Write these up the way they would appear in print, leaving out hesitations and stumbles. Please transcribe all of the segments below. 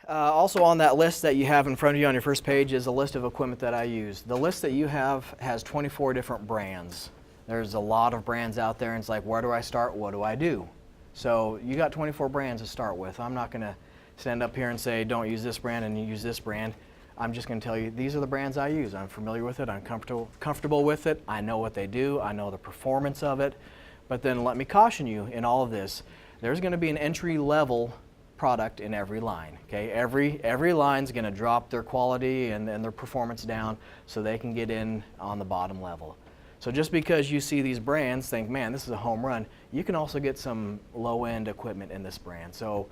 Also on that list that you have in front of you on your first page is a list of equipment that I use. The list that you have has 24 different brands. There's a lot of brands out there, and it's like, where do I start? What do I do? So you got 24 brands to start with. I'm not going to stand up here and say, don't use this brand and you use this brand. I'm just going to tell you, these are the brands I use. I'm familiar with it. I'm comfortable with it. I know what they do. I know the performance of it. But then let me caution you in all of this. There's going to be an entry-level product in every line. Okay, every line's going to drop their quality and their performance down so they can get in on the bottom level. So just because you see these brands, think, man, this is a home run, you can also get some low-end equipment in this brand. So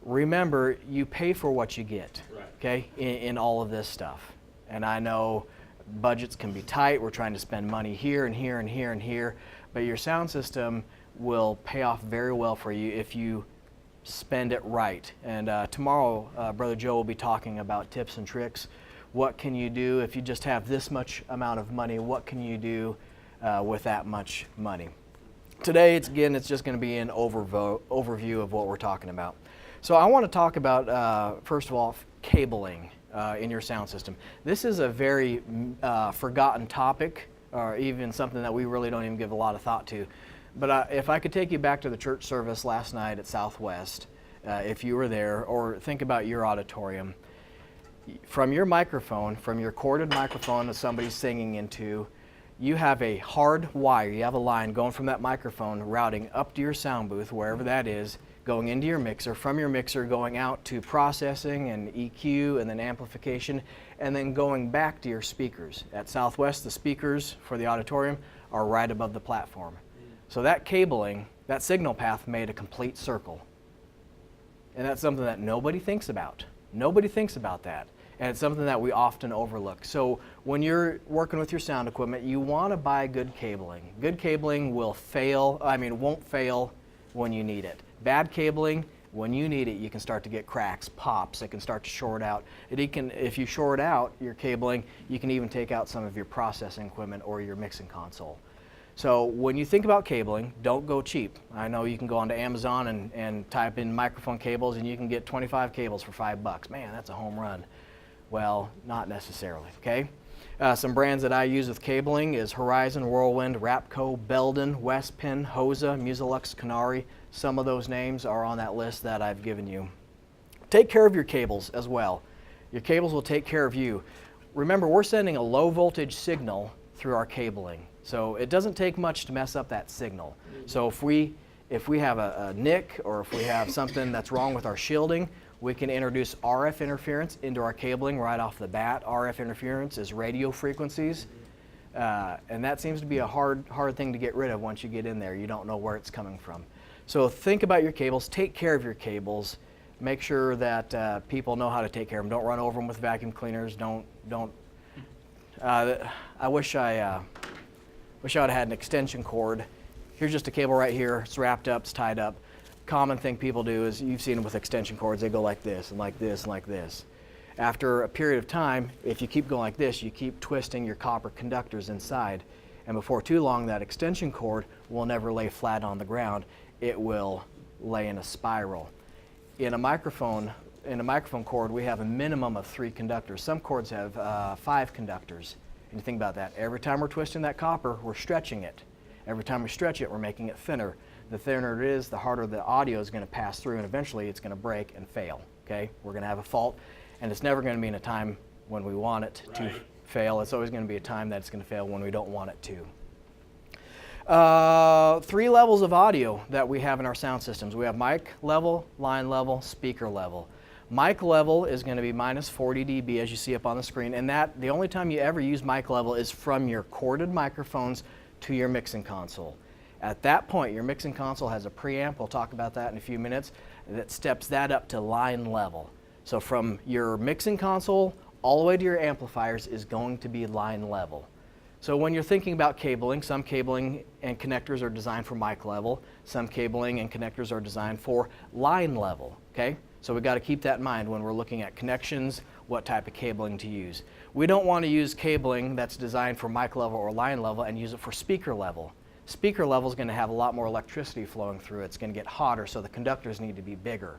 remember, you pay for what you get, okay, in all of this stuff. And I know budgets can be tight. We're trying to spend money here and here and here and here, but your sound system will pay off very well for you if you spend it right. And tomorrow, Brother Joe will be talking about tips and tricks. What can you do if you just have this much amount of money? What can you do with that much money? Today, it's just going to be an overview of what we're talking about. So I want to talk about, first of all, cabling in your sound system. This is a very forgotten topic, or even something that we really don't even give a lot of thought to. But if I could take you back to the church service last night at Southwest, if you were there, or think about your auditorium, from your microphone, from your corded microphone that somebody's singing into, you have a hard wire, you have a line going from that microphone, routing up to your sound booth, wherever that is, going into your mixer, from your mixer going out to processing and EQ and then amplification, and then going back to your speakers. At Southwest, the speakers for the auditorium are right above the platform. So that cabling, that signal path made a complete circle. And that's something that nobody thinks about. Nobody thinks about that. And it's something that we often overlook. So when you're working with your sound equipment, you want to buy good cabling. Good cabling won't fail when you need it. Bad cabling, when you need it, you can start to get cracks, pops. It can start to short out. If you short out your cabling, you can even take out some of your processing equipment or your mixing console. So when you think about cabling, don't go cheap. I know you can go onto Amazon and type in microphone cables and you can get 25 cables for $5. Man, that's a home run. Well, not necessarily, okay? Some brands that I use with cabling is Horizon, Whirlwind, Rapco, Belden, Westpin, Hosa, Musilux, Canari. Some of those names are on that list that I've given you. Take care of your cables as well. Your cables will take care of you. Remember, we're sending a low voltage signal through our cabling. So it doesn't take much to mess up that signal. So if we have a nick or if we have something that's wrong with our shielding, we can introduce RF interference into our cabling right off the bat. RF interference is radio frequencies, and that seems to be a hard thing to get rid of once you get in there. You don't know where it's coming from. So think about your cables, take care of your cables, make sure that people know how to take care of them. Don't run over them with vacuum cleaners. I wish I would have had an extension cord. Here's just a cable right here. It's wrapped up, it's tied up. Common thing people do is, you've seen them with extension cords, they go like this and like this and like this. After a period of time, if you keep going like this, you keep twisting your copper conductors inside, and before too long that extension cord will never lay flat on the ground. It will lay in a spiral. In a microphone cord, we have a minimum of 3 conductors. Some cords have 5 conductors. And you think about that. Every time we're twisting that copper, we're stretching it. Every time we stretch it, we're making it thinner. The thinner it is, the harder the audio is going to pass through, and eventually it's going to break and fail. Okay? We're going to have a fault, and it's never going to be in a time when we want it to fail. It's always going to be a time that it's going to fail when we don't want it to. 3 levels of audio that we have in our sound systems. We have mic level, line level, speaker level. Mic level is going to be minus 40 dB, as you see up on the screen, and that the only time you ever use mic level is from your corded microphones to your mixing console. At that point, your mixing console has a preamp, we'll talk about that in a few minutes, that steps that up to line level. So from your mixing console all the way to your amplifiers is going to be line level. So when you're thinking about cabling, some cabling and connectors are designed for mic level, some cabling and connectors are designed for line level, okay? So we've got to keep that in mind when we're looking at connections, what type of cabling to use. We don't want to use cabling that's designed for mic level or line level and use it for speaker level. Speaker level is going to have a lot more electricity flowing through. It's going to get hotter, so the conductors need to be bigger.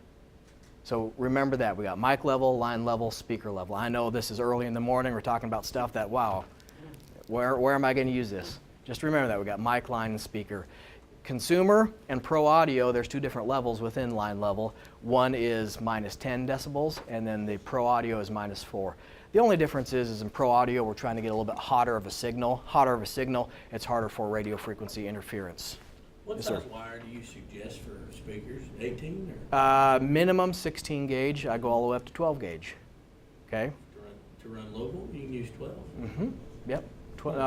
So remember that. We got mic level, line level, speaker level. I know this is early in the morning. We're talking about stuff that, wow, where am I going to use this? Just remember that. We got mic, line, and speaker. Consumer and pro audio, there's two different levels within line level. One is -10 decibels, and then the pro audio is -4. The only difference is in pro audio, we're trying to get a little bit hotter of a signal. Hotter of a signal, it's harder for radio frequency interference. What Yes, size sir. wire do you suggest for speakers? 18 or Minimum 16 gauge. I go all the way up to 12 gauge. Okay? to run local? You can use 12. Mm-hmm. Yep.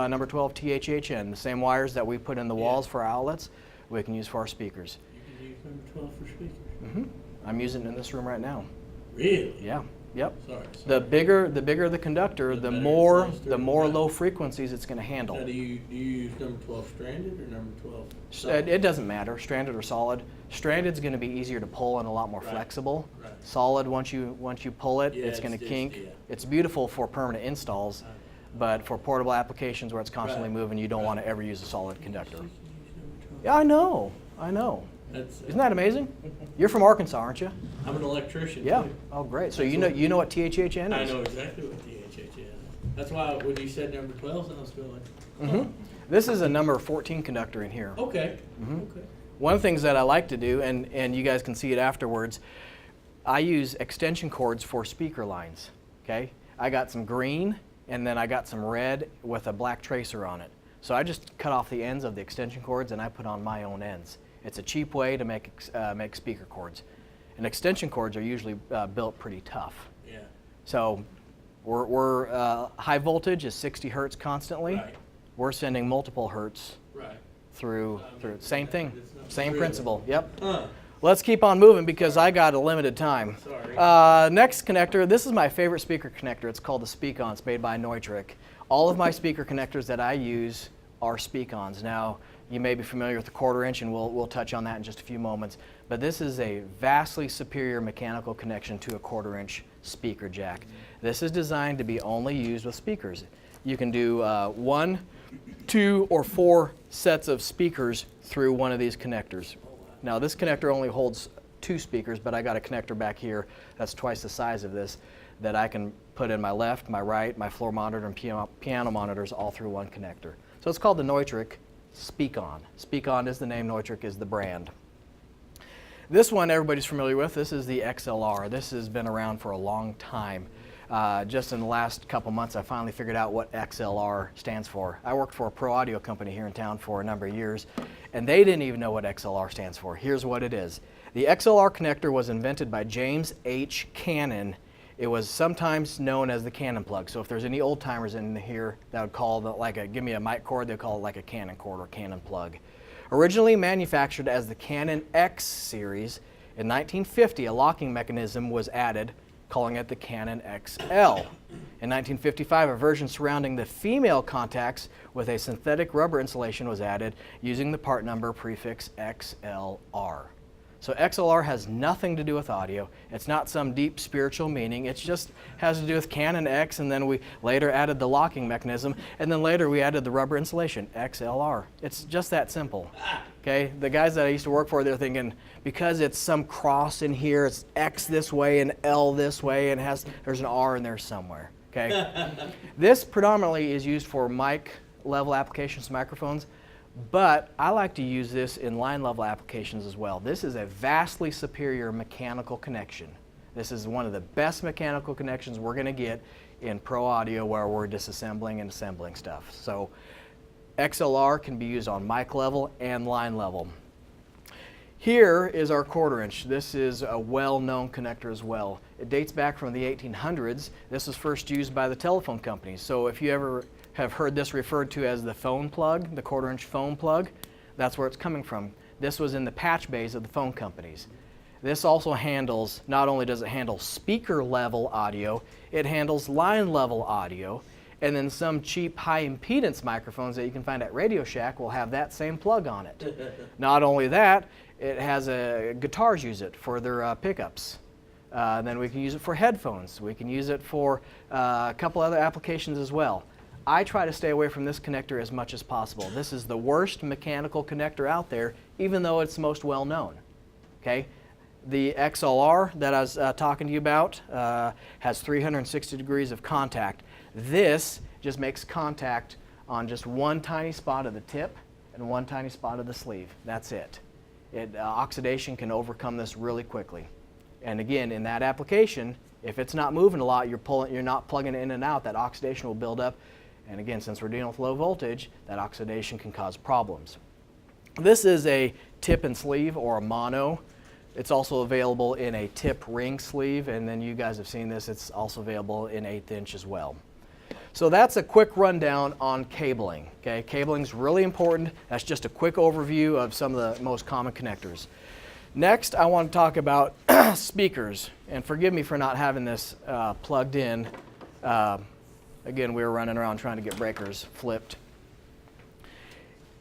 Number 12 THHN. The same wires that we put in the walls for our outlets, we can use for our speakers. You can use number 12 for speakers. Mm-hmm. I'm using it in this room right now. Really? Yeah. Yep. Sorry. The bigger the conductor, The the better more it sounds the more through. low frequencies it's going to handle. Now, do you use number 12 stranded or number 12 It solid? doesn't matter, stranded or solid. Stranded's going to be easier to pull and a lot more Right. flexible. Right. Solid, once you pull it, Yeah, it's going to it's kink. yeah. It's beautiful for permanent installs, but for portable applications where it's constantly Right. moving, you don't Right. want to ever use a solid conductor. You can use number 12. Yeah, I know. That's, Isn't that amazing? You're from Arkansas, aren't you? I'm an electrician Yeah. too. Oh, great. So That's you know what- what THHN I is? know exactly what THH is. That's why when you said number 12, I was going, Mm-hmm. This is a number 14 conductor in here. okay, Mhm. okay. One of the things that I like to do, and you guys can see it afterwards, I use extension cords for speaker lines, okay? I got some green, and then I got some red with a black tracer on it. So I just cut off the ends of the extension cords and I put on my own ends. It's a cheap way to make speaker cords. And extension cords are usually built pretty tough. Yeah. So we're high voltage is 60 hertz constantly. Right. We're sending multiple hertz Right. through. Same thing, It's not same really- principle. Yep. Huh. Let's keep on moving because I got a limited time. Sorry. Next connector, this is my favorite speaker connector. It's called the Speak-On. It's made by Neutrik. All of my speaker connectors that I use are Speak-Ons. Now, you may be familiar with the Quarterinch, and we'll touch on that in just a few moments. But this is a vastly superior mechanical connection to a Quarterinch speaker jack. This is designed to be only used with speakers. You can do 1, 2, or 4 sets of speakers through one of these connectors. Now this connector only holds 2 speakers, but I got a connector back here that's twice the size of this that I can put in my left, my right, my floor monitor, and piano monitors all through one connector. So it's called the Neutrik Speak-On. Speak-On is the name, Neutrik is the brand. This one everybody's familiar with. This is the XLR. This has been around for a long time. Just in the last couple months, I finally figured out what XLR stands for. I worked for a pro audio company here in town for a number of years, and they didn't even know what XLR stands for. Here's what it is. The XLR connector was invented by James H. Cannon. It was sometimes known as the Cannon plug. So if there's any old timers in here that would call give me a mic cord, they'd call it like a Cannon cord or Cannon plug. Originally manufactured as the Canon X series, in 1950 a locking mechanism was added, calling it the Canon XL. In 1955, a version surrounding the female contacts with a synthetic rubber insulation was added using the part number prefix XLR. So XLR has nothing to do with audio. It's not some deep spiritual meaning. It just has to do with Canon X, and then we later added the locking mechanism, and then later we added the rubber insulation, XLR. It's just that simple. Okay, the guys that I used to work for, they're thinking, because it's some cross in here, it's X this way and L this way, and there's an R in there somewhere. Okay, this predominantly is used for mic level applications, microphones, but I like to use this in line level applications as well. This is a vastly superior mechanical connection. This is one of the best mechanical connections we're going to get in pro audio where we're disassembling and assembling stuff. So XLR can be used on mic level and line level. Here is our Quarterinch. This is a well-known connector as well. It dates back from the 1800s. This was first used by the telephone companies. So if you ever have heard this referred to as the phone plug, the Quarterinch phone plug, that's where it's coming from. This was in the patch bays of the phone companies. This also handles, not only does it handle speaker level audio, it handles line level audio, and then some cheap high impedance microphones that you can find at Radio Shack will have that same plug on it. Not only that, it has guitars use it for their pickups. Then we can use it for headphones. We can use it for a couple other applications as well. I try to stay away from this connector as much as possible. This is the worst mechanical connector out there, even though it's the most well known. Okay? The XLR that I was talking to you about has 360 degrees of contact. This just makes contact on just one tiny spot of the tip and one tiny spot of the sleeve. That's it. Oxidation can overcome this really quickly. And again, in that application, if it's not moving a lot, you're not plugging it in and out, that oxidation will build up. And again, since we're dealing with low voltage, that oxidation can cause problems. This is a tip and sleeve, or a mono. It's also available in a tip ring sleeve, and then you guys have seen this, it's also available in 1/8 inch as well. So that's a quick rundown on cabling. Okay, cabling is really important. That's just a quick overview of some of the most common connectors. Next, I want to talk about speakers, and forgive me for not having this plugged in. Again, we were running around trying to get breakers flipped.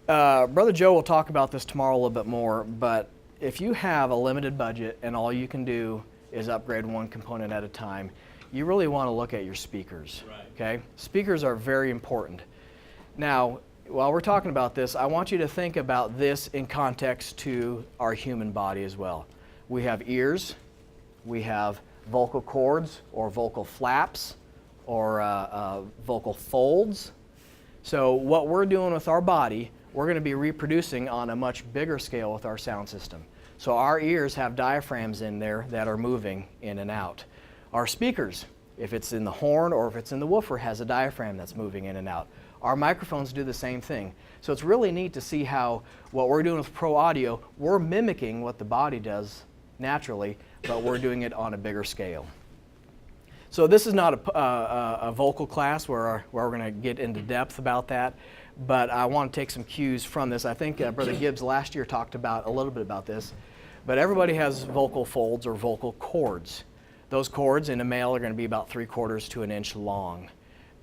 Brother Joe will talk about this tomorrow a little bit more, but if you have a limited budget and all you can do is upgrade one component at a time, you really want to look at your speakers. Right. Okay? Speakers are very important. Now, while we're talking about this, I want you to think about this in context to our human body as well. We have ears, we have vocal cords or vocal flaps or vocal folds. So what we're doing with our body, we're going to be reproducing on a much bigger scale with our sound system. So our ears have diaphragms in there that are moving in and out. Our speakers, if it's in the horn or if it's in the woofer, has a diaphragm that's moving in and out. Our microphones do the same thing. So it's really neat to see how what we're doing with Pro Audio, we're mimicking what the body does naturally, but we're doing it on a bigger scale. So this is not a vocal class where we're going to get into depth about that, but I want to take some cues from this. I think Brother Gibbs last year talked about a little bit about this, but everybody has vocal folds or vocal cords. Those cords in a male are going to be about 3/4 to an inch long.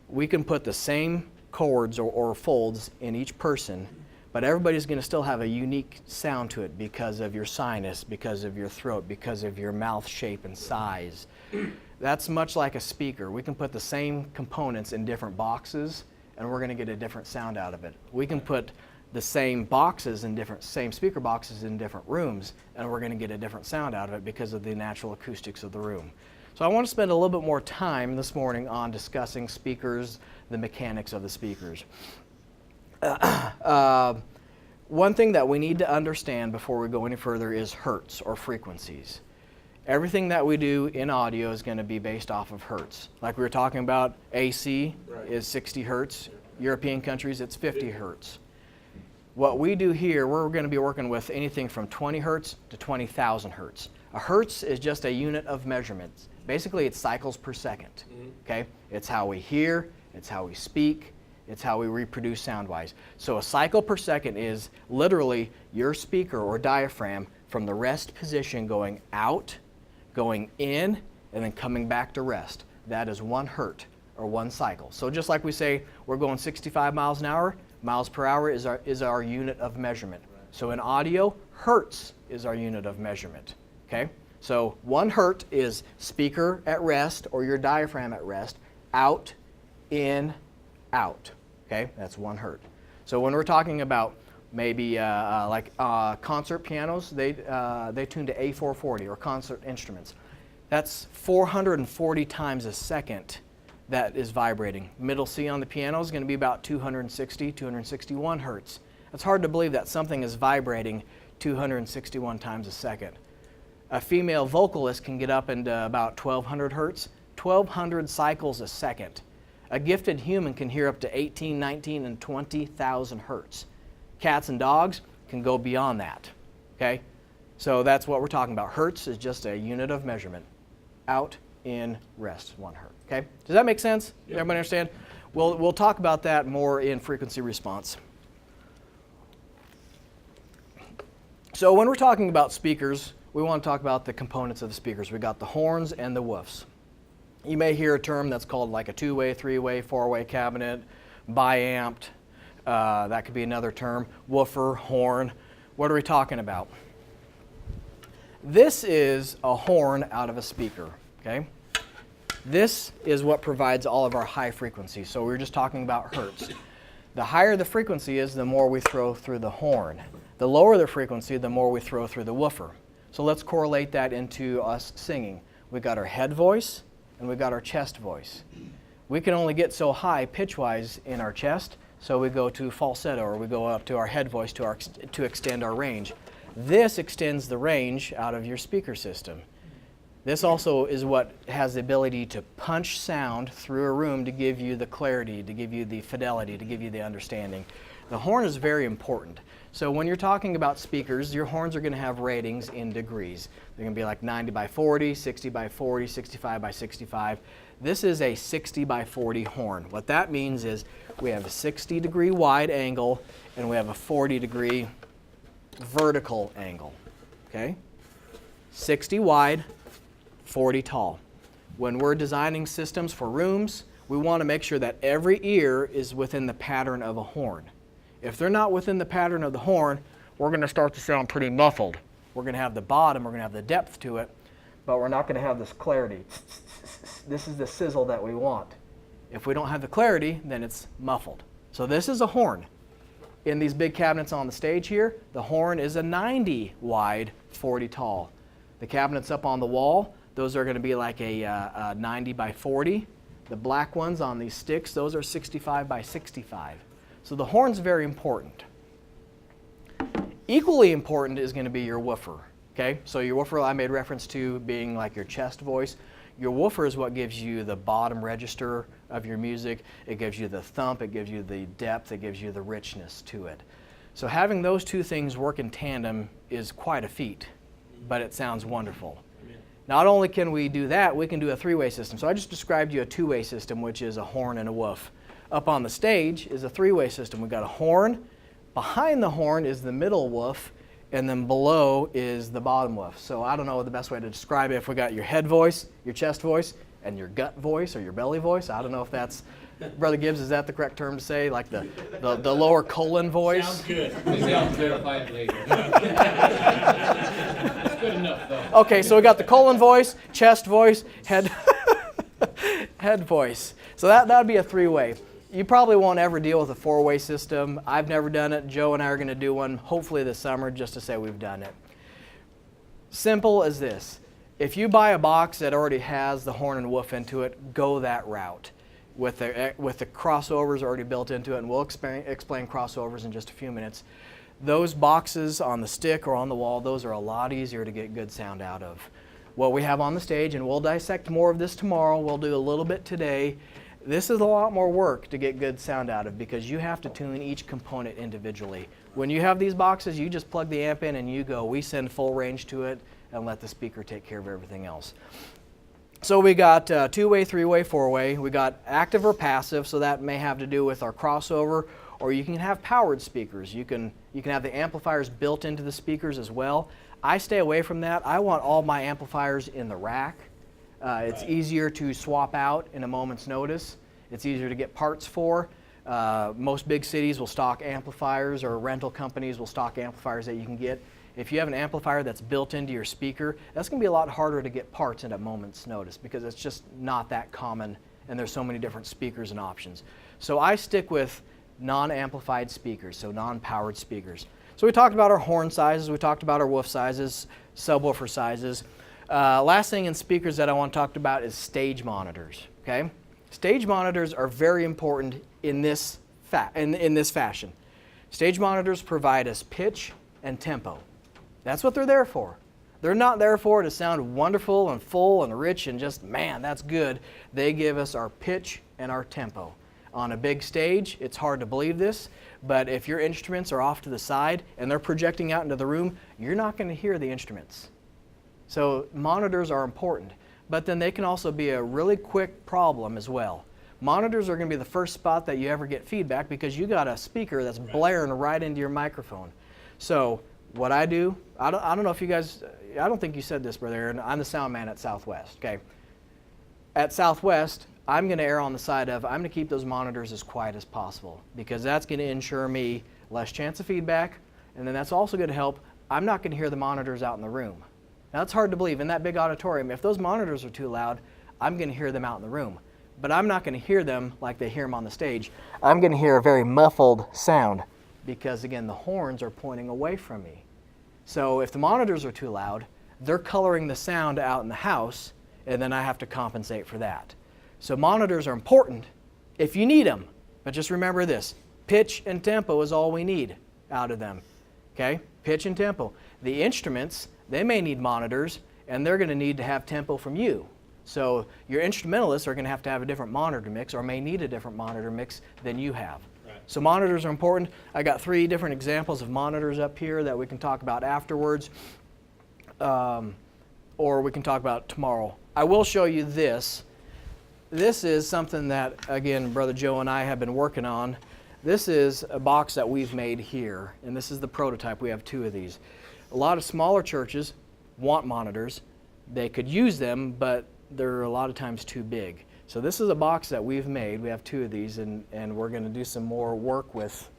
We can put the same cords or folds in each person, but everybody's going to still have a unique sound to it because of your sinus, because of your throat, because of your mouth shape and size. That's much like a speaker. We can put the same components in different boxes and we're going to get a different sound out of it. We can put the same boxes in same speaker boxes in different rooms and we're going to get a different sound out of it because of the natural acoustics of the room. So I want to spend a little bit more time this morning on discussing speakers, the mechanics of the speakers. One thing that we need to understand before we go any further is hertz or frequencies. Everything that we do in audio is going to be based off of hertz. Like we were talking about, AC is 60 hertz. European countries, it's 50 hertz. What we do here, we're going to be working with anything from 20 hertz to 20,000 hertz. A hertz is just a unit of measurements. Basically, it's cycles per second. Okay? It's how we hear, it's how we speak, it's how we reproduce sound-wise. So a cycle per second is literally your speaker or diaphragm from the rest position going out, going in, and then coming back to rest. That is 1 hertz or 1 cycle. So just like we say we're going 65 miles an hour, miles per hour is our unit of measurement. So in audio, hertz is our unit of measurement. Okay? So 1 hertz is speaker at rest or your diaphragm at rest, out, in, out. Okay? That's 1 hertz. So when we're talking about maybe concert pianos, they tune to A440 or concert instruments. That's 440 times a second that is vibrating. Middle C on the piano is going to be about 260, 261 hertz. It's hard to believe that something is vibrating 261 times a second. A female vocalist can get up into about 1200 hertz, 1200 cycles a second. A gifted human can hear up to 18, 19, and 20,000 hertz. Cats and dogs can go beyond that. Okay? So that's what we're talking about. Hertz is just a unit of measurement. Out, in, rest, 1 hertz. Okay? Does that make sense? Yep. Everybody understand? We'll talk about that more in frequency response. So when we're talking about speakers, we want to talk about the components of the speakers. We got the horns and the woofs. You may hear a term that's called like a 2-way, 3-way, 4-way cabinet, biamped. That could be another term. Woofer, horn. What are we talking about? This is a horn out of a speaker. Okay? This is what provides all of our high frequencies. So we were just talking about hertz. The higher the frequency is, the more we throw through the horn. The lower the frequency, the more we throw through the woofer. So let's correlate that into us singing. We got our head voice and we got our chest voice. We can only get so high pitch-wise in our chest, so we go to falsetto, or we go up to our head voice to extend our range. This extends the range out of your speaker system. This also is what has the ability to punch sound through a room to give you the clarity, to give you the fidelity, to give you the understanding. The horn is very important. So when you're talking about speakers, your horns are going to have ratings in degrees. They're going to be like 90 by 40, 60 by 40, 65 by 65. This is a 60 by 40 horn. What that means is we have a 60-degree wide angle and we have a 40-degree vertical angle. Okay? 60 wide, 40 tall. When we're designing systems for rooms, we want to make sure that every ear is within the pattern of a horn. If they're not within the pattern of the horn, we're going to start to sound pretty muffled. We're going to have the bottom, we're going to have the depth to it, but we're not going to have this clarity. This is the sizzle that we want. If we don't have the clarity, then it's muffled. So this is a horn. In these big cabinets on the stage here, the horn is a 90 wide, 40 tall. The cabinets up on the wall, those are going to be like a 90 by 40. The black ones on these sticks, those are 65 by 65. So the horn's very important. Equally important is going to be your woofer. Okay? So your woofer I made reference to being like your chest voice. Your woofer is what gives you the bottom register of your music. It gives you the thump, it gives you the depth, it gives you the richness to it. So having those two things work in tandem is quite a feat, but it sounds wonderful. Not only can we do that, we can do a three-way system. So I just described you a two-way system, which is a horn and a woof. Up on the stage is a three-way system. We've got a horn. Behind the horn is the middle woof, and then below is the bottom woof. So I don't know the best way to describe it. If we got your head voice, your chest voice, and your gut voice or your belly voice, I don't know if that's, Brother Gibbs, is that the correct term to say? Like the lower colon voice? Sounds good. I'll clarify it later. It's good enough, though. Okay, so we got the colon voice, chest voice, head, head voice. So that would be a three-way. You probably won't ever deal with a four-way system. I've never done it. Joe and I are going to do one hopefully this summer just to say we've done it. Simple as this. If you buy a box that already has the horn and woof into it, go that route with the crossovers already built into it, and we'll explain crossovers in just a few minutes. Those boxes on the stick or on the wall, those are a lot easier to get good sound out of. What we have on the stage, and we'll dissect more of this tomorrow, we'll do a little bit today. This is a lot more work to get good sound out of because you have to tune each component individually. When you have these boxes, you just plug the amp in and you go. We send full range to it and let the speaker take care of everything else. So we got two-way, three-way, four-way. We got active or passive, so that may have to do with our crossover, or you can have powered speakers. You can have the amplifiers built into the speakers as well. I stay away from that. I want all my amplifiers in the rack. It's easier to swap out in a moment's notice. It's easier to get parts for. Most big cities will stock amplifiers, or rental companies will stock amplifiers that you can get. If you have an amplifier that's built into your speaker, that's going to be a lot harder to get parts in a moment's notice because it's just not that common and there's so many different speakers and options. So I stick with non-amplified speakers, so non-powered speakers. So we talked about our horn sizes, we talked about our woof sizes, subwoofer sizes. Last thing in speakers that I want to talk about is stage monitors. Okay, stage monitors are very important in this fashion. Stage monitors provide us pitch and tempo. That's what they're there for. They're not there for to sound wonderful and full and rich and just, man, that's good. They give us our pitch and our tempo. On a big stage, it's hard to believe this, but if your instruments are off to the side and they're projecting out into the room, you're not going to hear the instruments. So monitors are important, but then they can also be a really quick problem as well. Monitors are going to be the first spot that you ever get feedback because you got a speaker that's blaring right into your microphone. So what I do, I don't know if you guys, I don't think you said this, Brother Aaron, I'm the sound man at Southwest, okay? At Southwest, I'm going to err on the side of, I'm going to keep those monitors as quiet as possible because that's going to ensure me less chance of feedback, and then that's also going to help, I'm not going to hear the monitors out in the room. Now it's hard to believe, in that big auditorium, if those monitors are too loud, I'm going to hear them out in the room. But I'm not going to hear them like they hear them on the stage. I'm going to hear a very muffled sound because, again, the horns are pointing away from me. So if the monitors are too loud, they're coloring the sound out in the house, and then I have to compensate for that. So monitors are important if you need them, but just remember this, pitch and tempo is all we need out of them, okay? Pitch and tempo. The instruments, they may need monitors, and they're going to need to have tempo from you. So your instrumentalists are going to have a different monitor mix, or may need a different monitor mix than you have. Right. So monitors are important. I got 3 different examples of monitors up here that we can talk about afterwards, or we can talk about tomorrow. I will show you this. This is something that, again, Brother Joe and I have been working on. This is a box that we've made here, and this is the prototype. We have 2 of these. A lot of smaller churches want monitors. They could use them, but they're a lot of times too big. So this is a box that we've made. We have 2 of these, and we're going to do some more work with,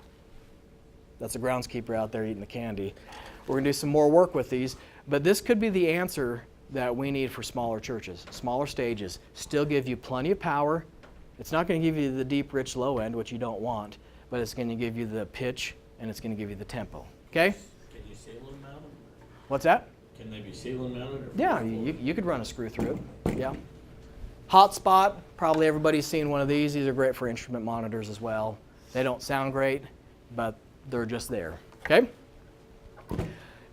that's a groundskeeper out there eating the candy. We're going to do some more work with these, but this could be the answer that we need for smaller churches, smaller stages. Still give you plenty of power. It's not going to give you the deep, rich low end, which you don't want, but it's going to give you the pitch, and it's going to give you the tempo. Okay? Can you ceiling mount them? What's that? Can they be ceiling mounted? Or Yeah, you could run a screw through it. Yeah. Hotspot, probably everybody's seen one of these. These are great for instrument monitors as well. They don't sound great, but they're just there. Okay?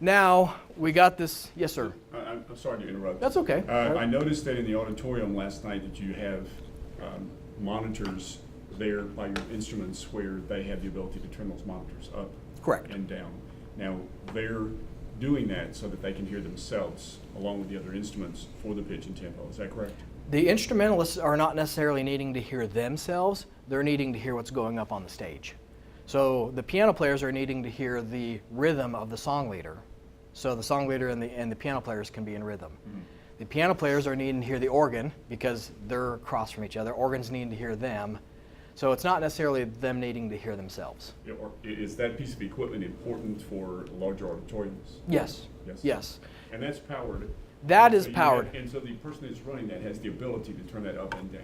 Now, we got this. Yes, sir. I'm sorry to interrupt. That's okay. I noticed that in the auditorium last night that you have monitors there by your instruments where they have the ability to turn those monitors up Correct. and down. Now, they're doing that so that they can hear themselves along with the other instruments for the pitch and tempo. Is that correct? The instrumentalists are not necessarily needing to hear themselves. They're needing to hear what's going up on the stage. So the piano players are needing to hear the rhythm of the song leader. So the song leader and the piano players can be in rhythm. Mm-hmm. The piano players are needing to hear the organ because they're across from each other. Organs need to hear them. So it's not necessarily them needing to hear themselves. Yeah, or is that piece of equipment important for larger auditoriums? Yes. Yes. Yes. And that's powered. That And is so you powered. and so the person that's running that has the ability to turn that up and down.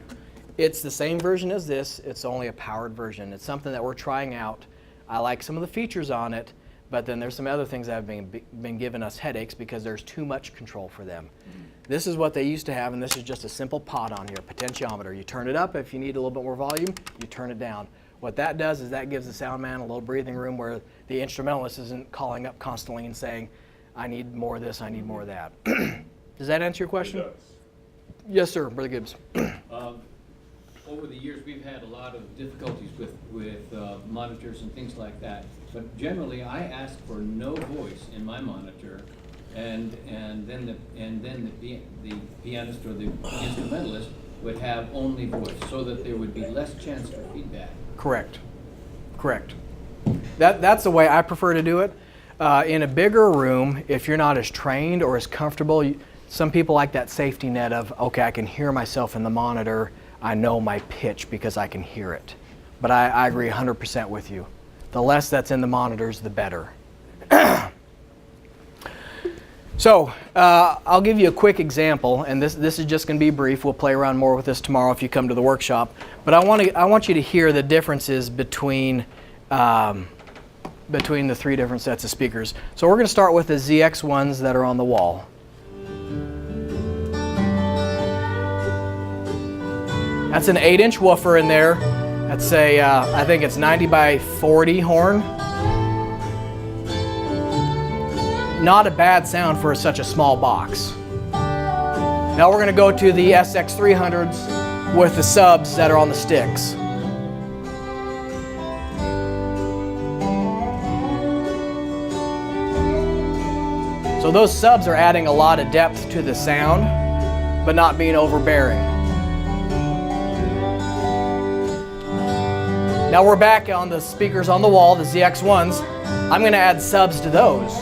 It's the same version as this. It's only a powered version. It's something that we're trying out. I like some of the features on it, but then there's some other things that have been giving us headaches because there's too much control for them. Mm-hmm. This is what they used to have, and this is just a simple pot on here, potentiometer. You turn it up if you need a little bit more volume, you turn it down. What that does is that gives the sound man a little breathing room where the instrumentalist isn't calling up constantly and saying, I need more of this, I need more of that. Does that answer your question? It does. Yes, sir, Brother Gibbs. Over the years, we've had a lot of difficulties with monitors and things like that. But generally, I ask for no voice in my monitor, and then the pianist or the instrumentalist would have only voice, so that there would be less chance for feedback. Correct. Correct. That's the way I prefer to do it. In a bigger room, if you're not as trained or as comfortable, some people like that safety net of, okay, I can hear myself in the monitor. I know my pitch because I can hear it. But I agree 100% with you. The less that's in the monitors, the better. So I'll give you a quick example, and this is just going to be brief. We'll play around more with this tomorrow if you come to the workshop. But I want you to hear the differences between the 3 different sets of speakers. So we're going to start with the ZX ones that are on the wall. That's an 8-inch woofer in there. That's a, I think it's 90 by 40 horn. Not a bad sound for such a small box. Now we're going to go to the SX300s with the subs that are on the sticks. So those subs are adding a lot of depth to the sound, but not being overbearing. Now we're back on the speakers on the wall, the ZX1s. I'm going to add subs to those.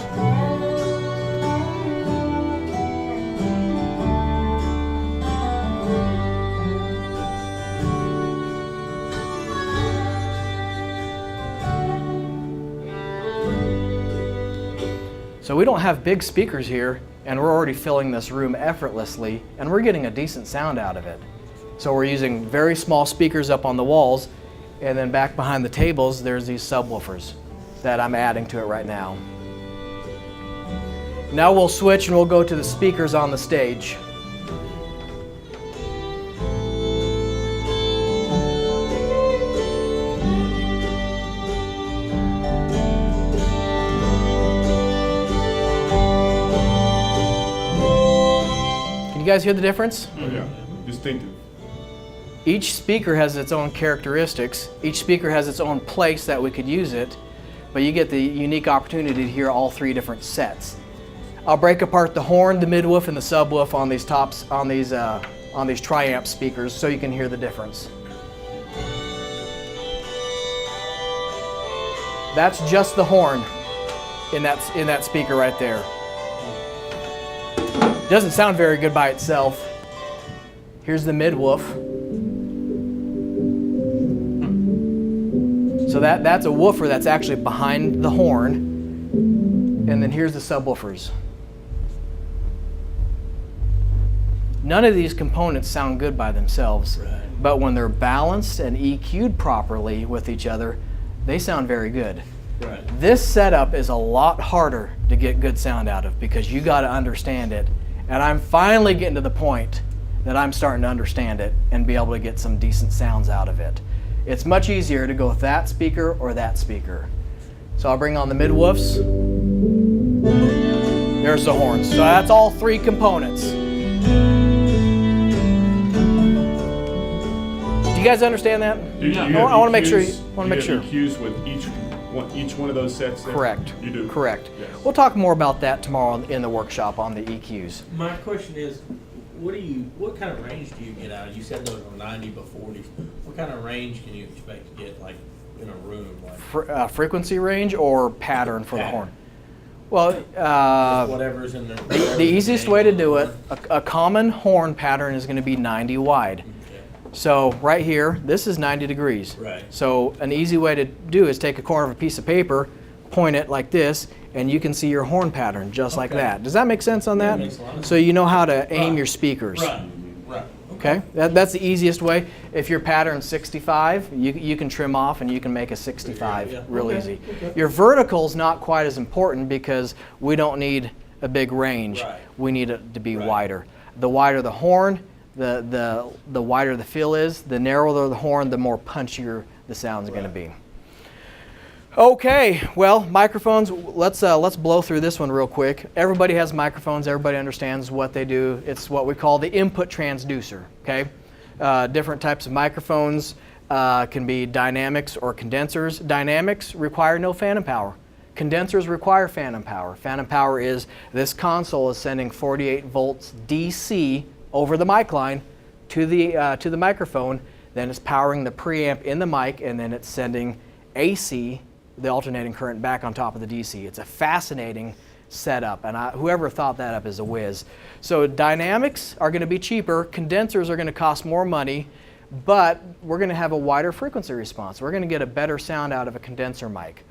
So we don't have big speakers here, and we're already filling this room effortlessly, and we're getting a decent sound out of it. So we're using very small speakers up on the walls, and then back behind the tables, there's these subwoofers that I'm adding to it right now. Now we'll switch and we'll go to the speakers on the stage. Can you guys hear the difference? Oh, yeah, distinctive. Each speaker has its own characteristics. Each speaker has its own place that we could use it, but you get the unique opportunity to hear all three different sets. I'll break apart the horn, the midwoof, and the subwoof on these on these tri-amp speakers so you can hear the difference. That's just the horn in that speaker right there. Doesn't sound very good by itself. Here's the midwoof. So that's a woofer that's actually behind the horn. And then here's the subwoofers. None of these components sound good by themselves, Right. but when they're balanced and EQ'd properly with each other, they sound very good. Right. This setup is a lot harder to get good sound out of because you got to understand it. And I'm finally getting to the point that I'm starting to understand it and be able to get some decent sounds out of it. It's much easier to go with that speaker or that speaker. So I'll bring on the midwoofs. There's the horns. So that's all three components. Do you guys understand that? Do you have I want to make sure. EQs EQs with each one of those sets there? Correct. You do? Correct. Yes. We'll talk more about that tomorrow in the workshop on the EQs. My question is, what kind of range do you get out? You said those were 90 to 40s. What kind of range can you expect to get, like, in a room? Like, Frequency range or pattern for the Pattern. horn? Well, just whatever's in there. the easiest way to do it, a common horn pattern is going to be 90 wide. Okay. So right here, this is 90 degrees. Right. So an easy way to do is take a corner of a piece of paper, point it like this, and you can see your horn pattern just like Okay. that. Does that make sense on Yeah, that? it makes a lot of So you know how to aim Right. your speakers. Right. Right. Okay, that's the easiest way. If your pattern's 65, you can trim off and you can make a 65 Yeah. real Okay, easy. okay. Your vertical's not quite as important because we don't need a big range. Right. We need it to be Right. wider. The wider the horn, the wider the fill is. The narrower the horn, the more punchier the sound's going to be. Okay, well, microphones, let's blow through this one real quick. Everybody has microphones, everybody understands what they do. It's what we call the input transducer, okay? Different types of microphones can be dynamics or condensers. Dynamics require no phantom power. Condensers require phantom power. Phantom power is this console is sending 48 volts DC over the mic line to the microphone, then it's powering the preamp in the mic, and then it's sending AC, the alternating current, back on top of the DC. It's a fascinating setup, and whoever thought that up is a whiz. So dynamics are going to be cheaper, condensers are going to cost more money, but we're going to have a wider frequency response. We're going to get a better sound out of a condenser mic.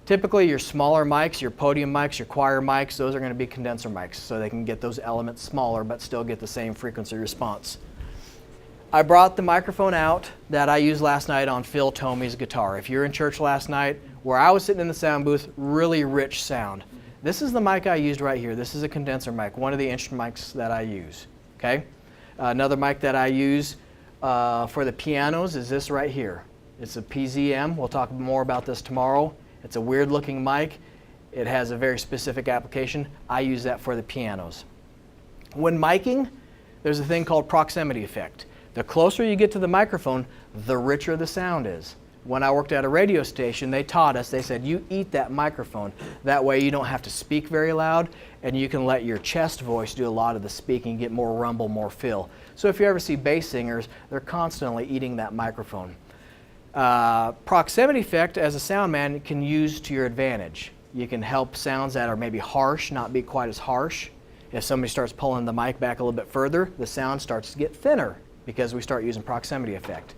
Typically your smaller mics, your podium mics, your choir mics, those are going to be condenser mics, so they can get those elements smaller but still get the same frequency response. I brought the microphone out that I used last night on Phil Tomey's guitar. If you're in church last night, where I was sitting in the sound booth, really rich sound. This is the mic I used right here. This is a condenser mic, one of the instrument mics that I use. Okay. Another mic that I use for the pianos is this right here. It's a PZM. We'll talk more about this tomorrow. It's a weird looking mic. It has a very specific application. I use that for the pianos. When miking, there's a thing called proximity effect. The closer you get to the microphone, the richer the sound is. When I worked at a radio station, they taught us, they said, you eat that microphone. That way you don't have to speak very loud, and you can let your chest voice do a lot of the speaking, get more rumble, more fill. So if you ever see bass singers, they're constantly eating that microphone. Proximity effect, as a sound man, can use to your advantage. You can help sounds that are maybe harsh not be quite as harsh. If somebody starts pulling the mic back a little bit further, the sound starts to get thinner because we start using proximity effect.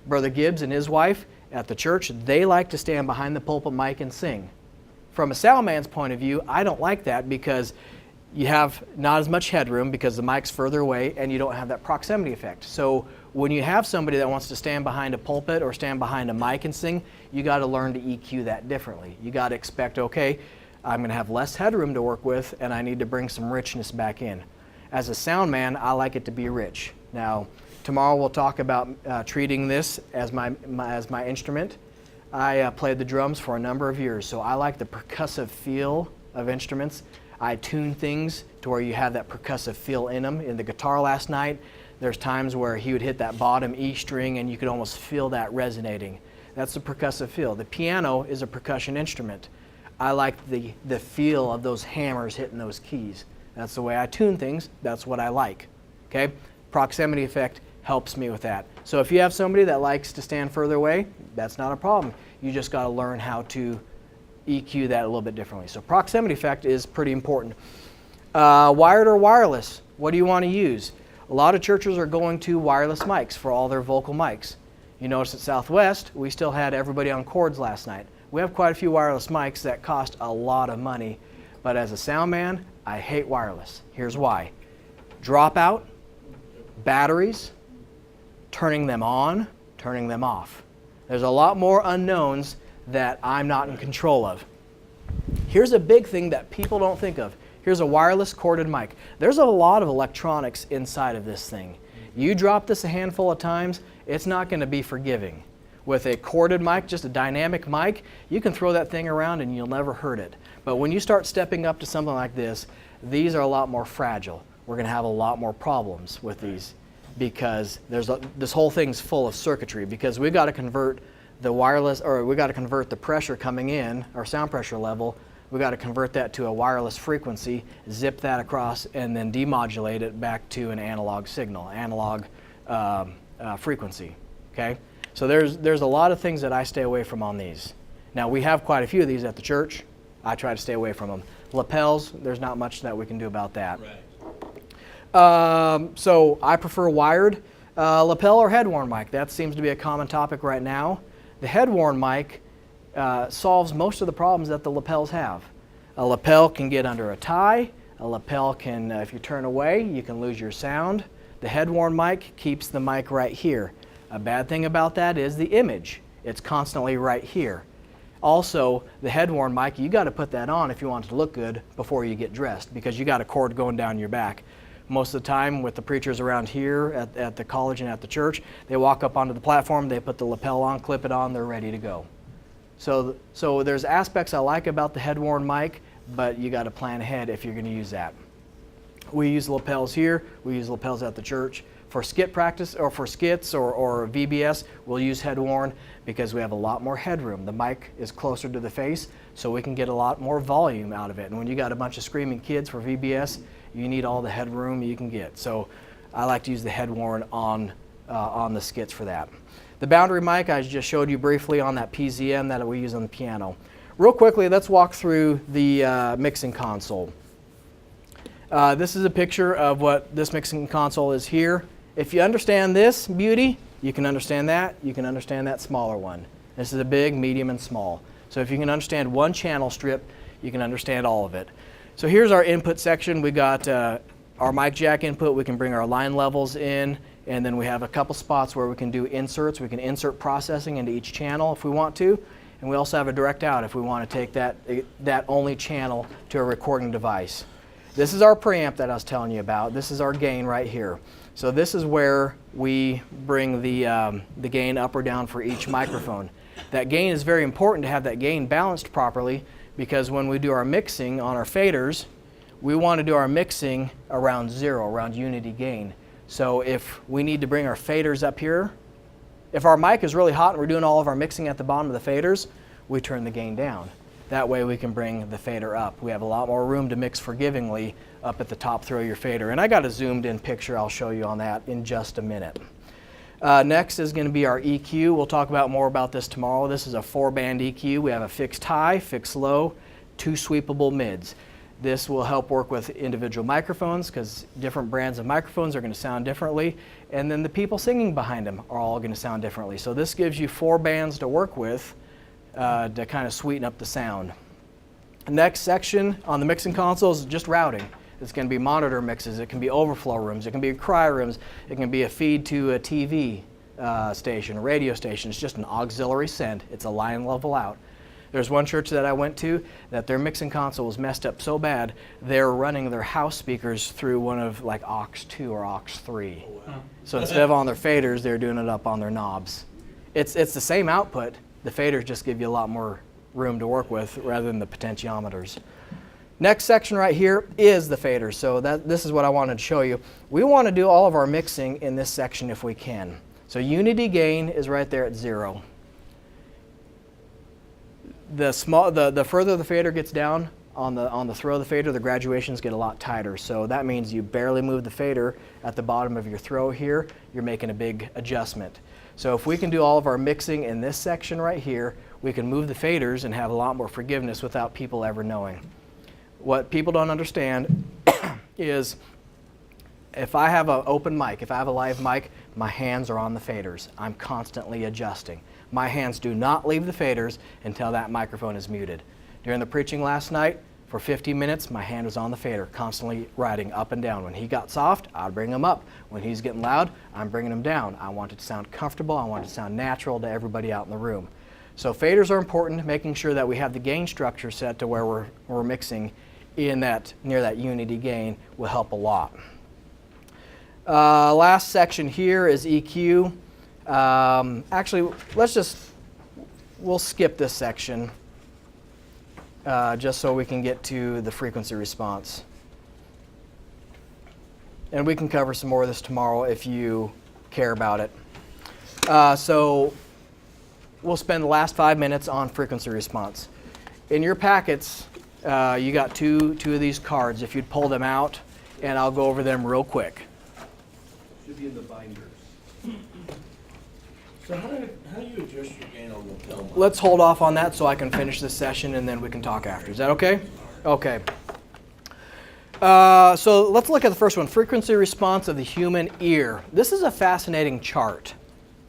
Brother Gibbs and his wife at the church, they like to stand behind the pulpit mic and sing. From a sound man's point of view, I don't like that because you have not as much headroom because the mic's further away and you don't have that proximity effect. So when you have somebody that wants to stand behind a pulpit or stand behind a mic and sing, you got to learn to EQ that differently. You got to expect, okay, I'm going to have less headroom to work with, and I need to bring some richness back in. As a sound man, I like it to be rich. Now, tomorrow we'll talk about treating this as my instrument. I played the drums for a number of years, so I like the percussive feel of instruments. I tune things to where you have that percussive feel in them. In the guitar last night, there's times where he would hit that bottom E string and you could almost feel that resonating. That's the percussive feel. The piano is a percussion instrument. I like the feel of those hammers hitting those keys. That's the way I tune things. That's what I like. Okay? Proximity effect helps me with that. So if you have somebody that likes to stand further away, that's not a problem. You just got to learn how to EQ that a little bit differently. So proximity effect is pretty important. Wired or wireless, what do you want to use? A lot of churches are going to wireless mics for all their vocal mics. You notice at Southwest, we still had everybody on cords last night. We have quite a few wireless mics that cost a lot of money, but as a sound man, I hate wireless. Here's why. Dropout, batteries, turning them on, turning them off. There's a lot more unknowns that I'm not in control of. Here's a big thing that people don't think of. Here's a wireless corded mic. There's a lot of electronics inside of this thing. You drop this a handful of times, it's not going to be forgiving. With a corded mic, just a dynamic mic, you can throw that thing around and you'll never hurt it. But when you start stepping up to something like this, these are a lot more fragile. We're going to have a lot more problems with these because this whole thing's full of circuitry, because we've got to convert the wireless, or we got to convert the pressure coming in, our sound pressure level. We got to convert that to a wireless frequency, zip that across, and then demodulate it back to an analog signal, analog frequency. Okay, so there's a lot of things that I stay away from on these. Now we have quite a few of these at the church. I try to stay away from them. Lapels, there's not much that we can do about that. Right. So I prefer wired. Lapel or headworn mic, that seems to be a common topic right now. The headworn mic solves most of the problems that the lapels have. A lapel can get under a tie. A lapel can, if you turn away, you can lose your sound. The headworn mic keeps the mic right here. A bad thing about that is the image. It's constantly right here. Also, the headworn mic, you got to put that on if you want it to look good before you get dressed, because you got a cord going down your back. Most of the time with the preachers around here at the college and at the church, they walk up onto the platform, they put the lapel on, clip it on, they're ready to go. So there's aspects I like about the headworn mic, but you got to plan ahead if you're going to use that. We use lapels here, we use lapels at the church. For skit practice, or for skits or VBS, we'll use headworn because we have a lot more headroom. The mic is closer to the face, so we can get a lot more volume out of it. And when you got a bunch of screaming kids for VBS, you need all the headroom you can get. So I like to use the headworn on the skits for that. The boundary mic I just showed you briefly on that PZM that we use on the piano. Real quickly, let's walk through the mixing console. This is a picture of what this mixing console is here. If you understand this beauty, you can understand that. You can understand that smaller one. This is a big, medium, and small. So if you can understand one channel strip, you can understand all of it. So here's our input section. We got our mic jack input. We can bring our line levels in, and then we have a couple spots where we can do inserts. We can insert processing into each channel if we want to, and we also have a direct out if we want to take that only channel to a recording device. This is our preamp that I was telling you about. This is our gain right here. So this is where we bring the gain up or down for each microphone. That gain is very important to have that gain balanced properly, because when we do our mixing on our faders, we want to do our mixing around zero, around unity gain. So if we need to bring our faders up here, if our mic is really hot and we're doing all of our mixing at the bottom of the faders, we turn the gain down. That way we can bring the fader up. We have a lot more room to mix forgivingly up at the top throw your fader. And I got a zoomed in picture I'll show you on that in just a minute. Next is going to be our EQ. We'll talk about more about this tomorrow. This is a 4-band EQ. We have a fixed high, fixed low, 2 sweepable mids. This will help work with individual microphones, because different brands of microphones are going to sound differently, and then the people singing behind them are all going to sound differently. So this gives you 4 bands to work with to kind of sweeten up the sound. The next section on the mixing console is just routing. It's going to be monitor mixes, it can be overflow rooms, it can be cry rooms, it can be a feed to a TV station, a radio station. It's just an auxiliary send. It's a line level out. There's one church that I went to that their mixing console was messed up so bad, they're running their house speakers through one of like aux 2 or aux 3. Oh, wow. So instead of on their faders, they're doing it up on their knobs. It's the same output. The faders just give you a lot more room to work with rather than the potentiometers. Next section right here is the faders. So this is what I wanted to show you. We want to do all of our mixing in this section if we can. So unity gain is right there at 0. The further the fader gets down on the throw of the fader, the graduations get a lot tighter. So that means you barely move the fader at the bottom of your throw here. You're making a big adjustment. So if we can do all of our mixing in this section right here, we can move the faders and have a lot more forgiveness without people ever knowing. What people don't understand is if I have an open mic, if I have a live mic, my hands are on the faders. I'm constantly adjusting. My hands do not leave the faders until that microphone is muted. During the preaching last night, for 15 minutes, my hand was on the fader, constantly riding up and down. When he got soft, I'd bring him up. When he's getting loud, I'm bringing him down. I want it to sound comfortable. I want it to sound natural to everybody out in the room. So faders are important, making sure that we have the gain structure set to where we're mixing in that near that unity gain will help a lot. Last section here is EQ. Actually, we'll skip this section just so we can get to the frequency response. And we can cover some more of this tomorrow if you care about it. So we'll spend the last 5 minutes on frequency response. In your packets, you got two of these cards. If you'd pull them out, and I'll go over them real quick. Should be in the binders. So how do you adjust your gain on the lapel mic? Let's hold off on that so I can finish this session and then we can talk after. Is that okay? Okay. So let's look at the first one, frequency response of the human ear. This is a fascinating chart.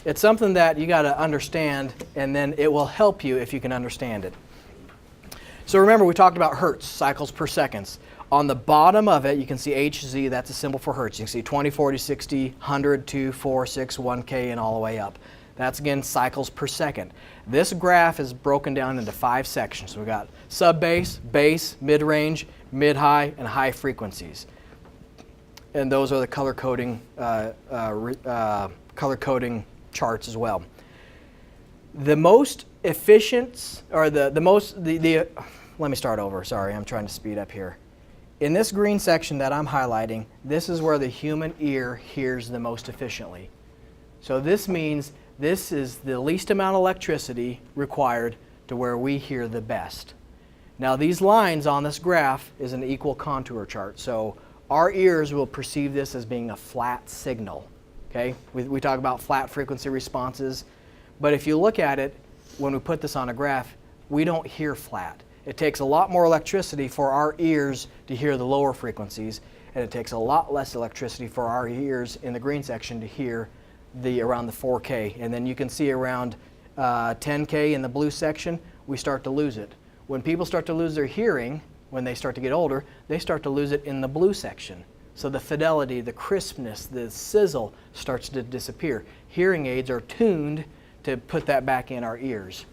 It's something that you got to understand, and then it will help you if you can understand it. So remember, we talked about hertz, cycles per seconds. On the bottom of it, you can see HZ, that's a symbol for hertz. You can see 20, 40, 60, 100, 2, 4, 6, 1K, and all the way up. That's, again, cycles per second. This graph is broken down into 5 sections. So we've got sub-bass, bass, mid-range, mid-high, and high frequencies. And those are the color coding charts as well. The most efficient, or let me start over. Sorry, I'm trying to speed up here. In this green section that I'm highlighting, this is where the human ear hears the most efficiently. So this means this is the least amount of electricity required to where we hear the best. Now these lines on this graph is an equal contour chart. So our ears will perceive this as being a flat signal. Okay? We talk about flat frequency responses, but if you look at it, when we put this on a graph, we don't hear flat. It takes a lot more electricity for our ears to hear the lower frequencies, and it takes a lot less electricity for our ears in the green section to hear around the 4K. And then you can see around 10K in the blue section, we start to lose it. When people start to lose their hearing, when they start to get older, they start to lose it in the blue section. So the fidelity, the crispness, the sizzle starts to disappear. Hearing aids are tuned to put that back in our ears.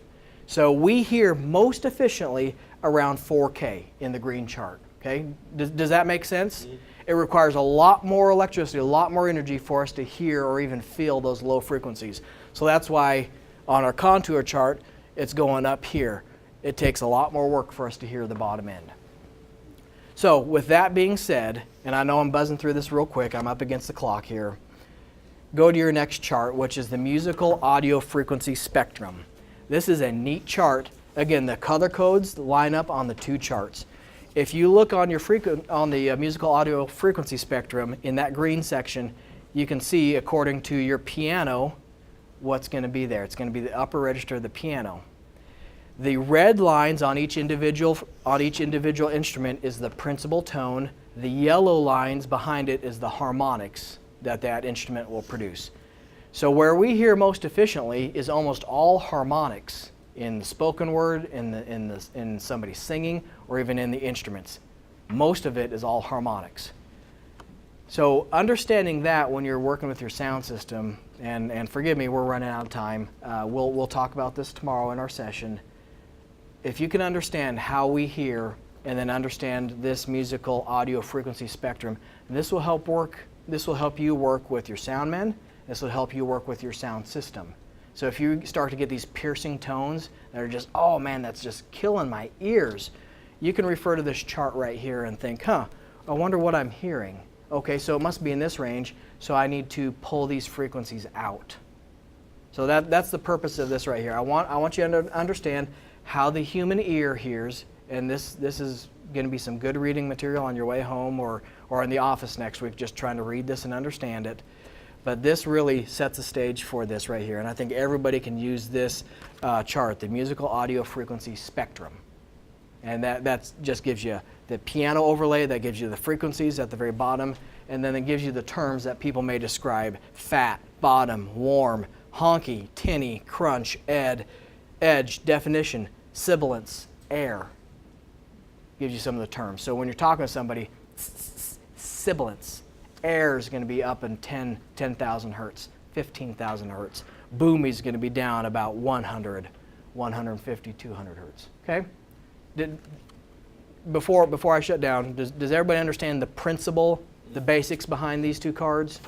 So we hear most efficiently around 4K in the green chart. Okay? Does that make sense? Mm-hmm. It requires a lot more electricity, a lot more energy for us to hear or even feel those low frequencies. So that's why on our contour chart, it's going up here. It takes a lot more work for us to hear the bottom end. So with that being said, and I know I'm buzzing through this real quick, I'm up against the clock here, go to your next chart, which is the musical audio frequency spectrum. This is a neat chart. Again, the color codes line up on the 2 charts. If you look on your musical audio frequency spectrum in that green section, you can see according to your piano what's going to be there. It's going to be the upper register of the piano. The red lines on each individual instrument is the principal tone. The yellow lines behind it is the harmonics that instrument will produce. So where we hear most efficiently is almost all harmonics in the spoken word, in somebody singing, or even in the instruments. Most of it is all harmonics. So understanding that when you're working with your sound system, and forgive me, we're running out of time. We'll talk about this tomorrow in our session. if you can understand how we hear and then understand this musical audio frequency spectrum, this will help you work with your sound men. This will help you work with your sound system. So if you start to get these piercing tones that are just, oh man, that's just killing my ears, you can refer to this chart right here and think, I wonder what I'm hearing. Okay, so it must be in this range, so I need to pull these frequencies out. So that's the purpose of this right here. I want you to understand how the human ear hears, and this is going to be some good reading material on your way home or in the office next week, just trying to read this and understand it. But this really sets the stage for this right here, and I think everybody can use this chart, the musical audio frequency spectrum. And that just gives you the piano overlay, that gives you the frequencies at the very bottom, and then it gives you the terms that people may describe: fat, bottom, warm, honky, tinny, crunch, edge, definition, sibilance, air. Gives you some of the terms. So when you're talking to somebody, sibilance, air is going to be up in 10,000 hertz, 15,000 hertz. Boomy is going to be down about 100, 150, 200 hertz. Okay? Before I shut down, does everybody understand the principle, the basics behind these two cards?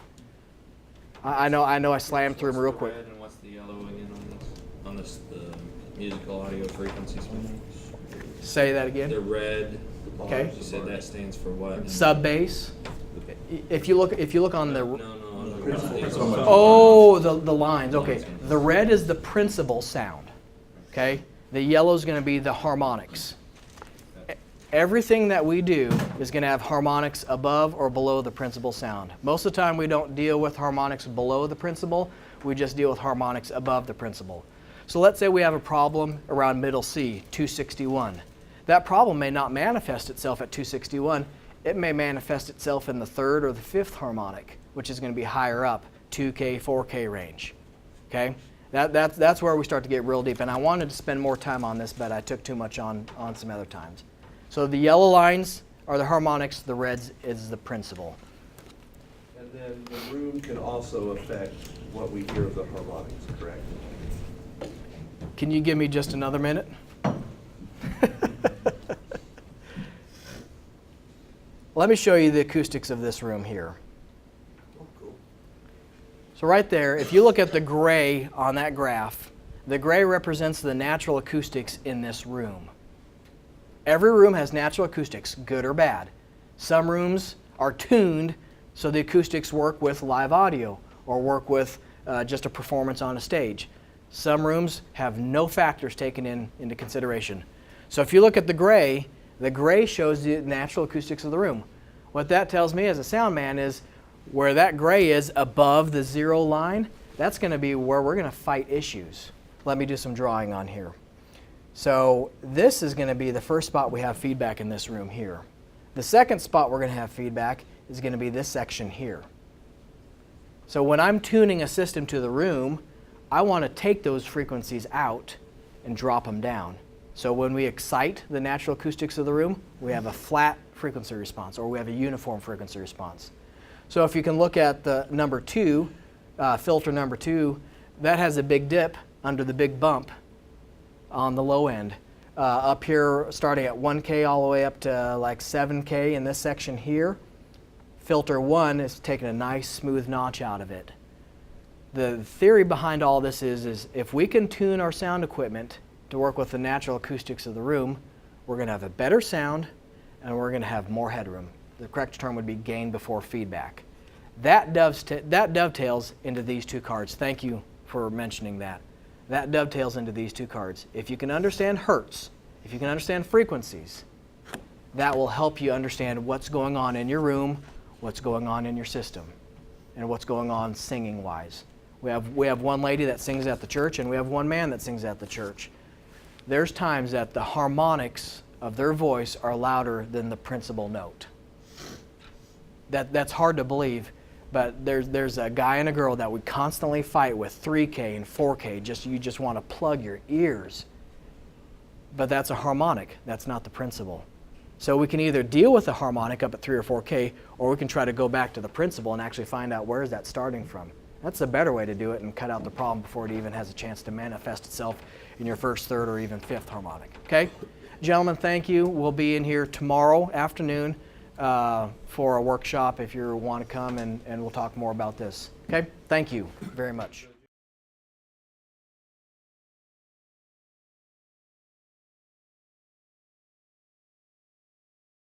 I know I slammed through them real quick. What's the red and what's the yellow again on this the musical audio frequency spectrum? Say that again. The red. Okay. You said that stands for what? Sub bass. If you look on the No. the lines. Okay. The red is the principal sound. Okay. The yellow is going to be the harmonics. Everything that we do is going to have harmonics above or below the principal sound. Most of the time we don't deal with harmonics below the principal, we just deal with harmonics above the principal. So let's say we have a problem around middle C, 261. That problem may not manifest itself at 261. It may manifest itself in the third or the fifth harmonic, which is going to be higher up, 2K, 4K range. Okay? That's where we start to get real deep. And I wanted to spend more time on this, but I took too much on some other times. So the yellow lines are the harmonics, the reds is the principal. And then the room can also affect what we hear of the harmonics, correct? Can you give me just another minute? Let me show you the acoustics of this room here. Oh, cool. So right there, if you look at the gray on that graph, the gray represents the natural acoustics in this room. Every room has natural acoustics, good or bad. Some rooms are tuned so the acoustics work with live audio or work with just a performance on a stage. Some rooms have no factors taken into consideration. So if you look at the gray shows the natural acoustics of the room. What that tells me as a sound man is where that gray is above the zero line, that's going to be where we're going to fight issues. Let me do some drawing on here. So this is going to be the first spot we have feedback in this room here. The second spot we're going to have feedback is going to be this section here. So when I'm tuning a system to the room, I want to take those frequencies out and drop them down. So when we excite the natural acoustics of the room, we have a flat frequency response, or we have a uniform frequency response. So if you can look at the number 2, filter number 2, that has a big dip under the big bump on the low end. Up here, starting at 1K all the way up to like 7K in this section here, filter 1 is taking a nice smooth notch out of it. The theory behind all this is if we can tune our sound equipment to work with the natural acoustics of the room, we're going to have a better sound and we're going to have more headroom. The correct term would be gain before feedback. That dovetails into these two cards. Thank you for mentioning that. That dovetails into these two cards. If you can understand hertz, if you can understand frequencies, that will help you understand what's going on in your room, what's going on in your system, and what's going on singing-wise. We have one lady that sings at the church, and we have one man that sings at the church. There's times that the harmonics of their voice are louder than the principal note. That's hard to believe, but there's a guy and a girl that we constantly fight with 3K and 4K. You just want to plug your ears. But that's a harmonic. That's not the principal. So we can either deal with the harmonic up at 3 or 4K, or we can try to go back to the principal and actually find out where is that starting from. That's a better way to do it and cut out the problem before it even has a chance to manifest itself in your first, third, or even fifth harmonic. Okay? Gentlemen, thank you. We'll be in here tomorrow afternoon for a workshop if you want to come, and we'll talk more about this. Okay? Thank you very much.